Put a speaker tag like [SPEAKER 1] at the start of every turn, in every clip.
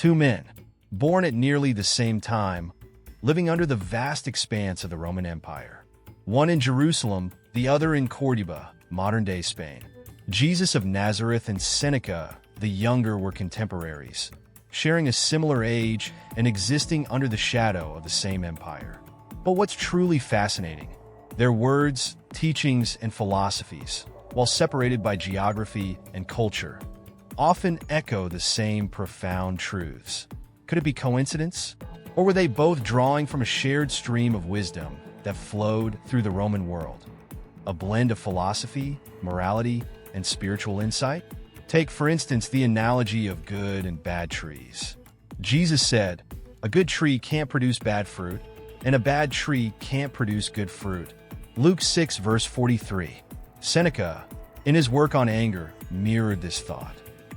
[SPEAKER 1] Two men, born at nearly the same time, living under the vast expanse of the Roman Empire. One in Jerusalem, the other in Córdoba, modern-day Spain. Jesus of Nazareth and Seneca, the younger, were contemporaries, sharing a similar age and existing under the shadow of the same empire. But what's truly fascinating? Their words, teachings, and philosophies, while separated by geography and culture, often echo the same profound truths. Could it be coincidence? Or were they both drawing from a shared stream of wisdom that flowed through the Roman world? A blend of philosophy, morality, and spiritual insight? Take, for instance, the analogy of good and bad trees. Jesus said, "A good tree can't produce bad fruit, and a bad tree can't produce good fruit." Luke 6, verse 43. Seneca, in his work on anger, mirrored this thought.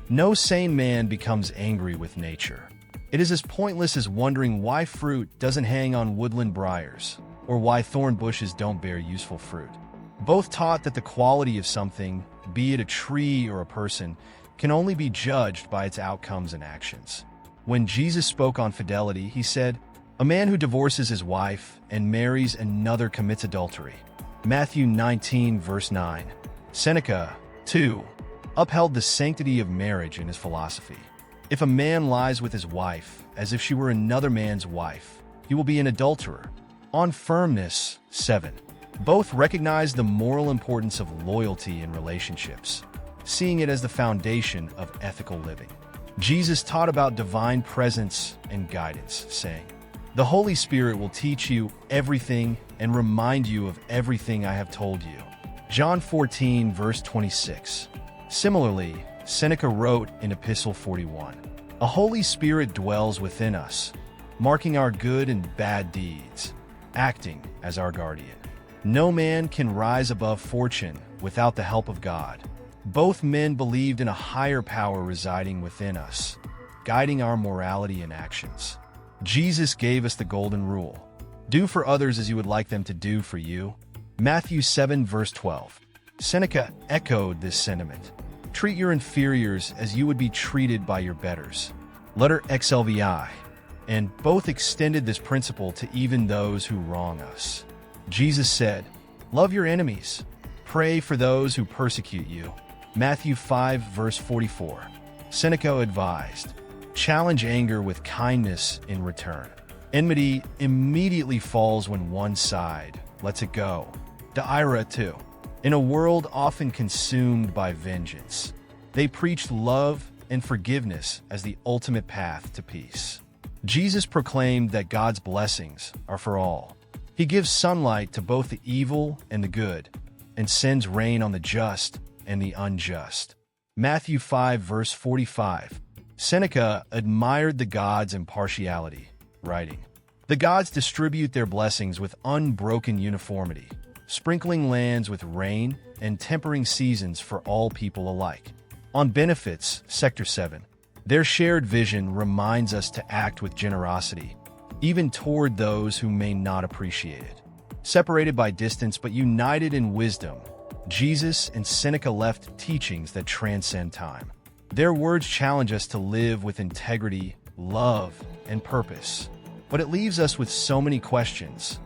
[SPEAKER 1] No sane man becomes angry with nature. It is as pointless as wondering why fruit doesn't hang on woodland briars, or why thorn bushes don't bear useful fruit. Both taught that the quality of something, be it a tree or a person, can only be judged by its outcomes and actions. When Jesus spoke on fidelity, he said, "A man who divorces his wife and marries another commits adultery." Matthew 19, verse 9. Seneca, too, upheld the sanctity of marriage in his philosophy. If a man lies with his wife as if she were another man's wife, he will be an adulterer. On Firmness 7. Both recognize the moral importance of loyalty in relationships, seeing it as the foundation of ethical living. Jesus taught about divine presence and guidance, saying, "The Holy Spirit will teach you everything and remind you of everything I have told you." John 14, verse 26. Similarly, Seneca wrote in Epistle 41, "A Holy Spirit dwells within us, marking our good and bad deeds, acting as our guardian. No man can rise above fortune without the help of God." Both men believed in a higher power residing within us, guiding our morality and actions. Jesus gave us the golden rule: do for others as you would like them to do for you. Matthew 7, verse 12. Seneca echoed this sentiment. Treat your inferiors as you would be treated by your betters. Letter XLVI. And both extended this principle to even those who wrong us. Jesus said, "Love your enemies. Pray for those who persecute you." Matthew 5, verse 44. Seneca advised, "Challenge anger with kindness in return. Enmity immediately falls when one side lets it go." De ira, too. In a world often consumed by vengeance, they preached love and forgiveness as the ultimate path to peace. Jesus proclaimed that God's blessings are for all. He gives sunlight to both the evil and the good, and sends rain on the just and the unjust. Matthew 5, verse 45. Seneca admired the gods' impartiality, writing, "The gods distribute their blessings with unbroken uniformity, sprinkling lands with rain and tempering seasons for all people alike." On Benefits, Sector 7, their shared vision reminds us to act with generosity, even toward those who may not appreciate it. Separated by distance but united in wisdom, Jesus and Seneca left teachings that transcend time. Their words challenge us to live with integrity, love, and purpose. But it leaves us with so many questions.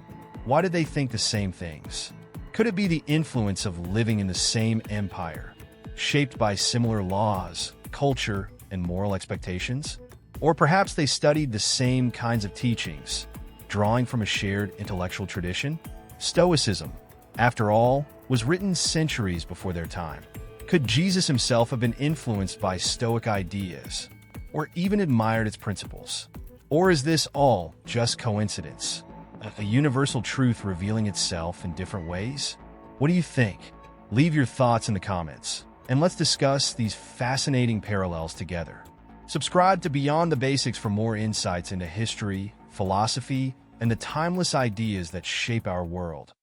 [SPEAKER 1] Why did they think the same things? Could it be the influence of living in the same empire, shaped by similar laws, culture, and moral expectations? Or perhaps they studied the same kinds of teachings, drawing from a shared intellectual tradition? Stoicism, after all, was written centuries before their time. Could Jesus himself have been influenced by Stoic ideas, or even admired its principles? Or is this all just coincidence? A universal truth revealing itself in different ways? What do you think? Leave your thoughts in the comments, and let's discuss these fascinating parallels together. Subscribe to Beyond the Basics for more insights into history, philosophy, and the timeless ideas that shape our world.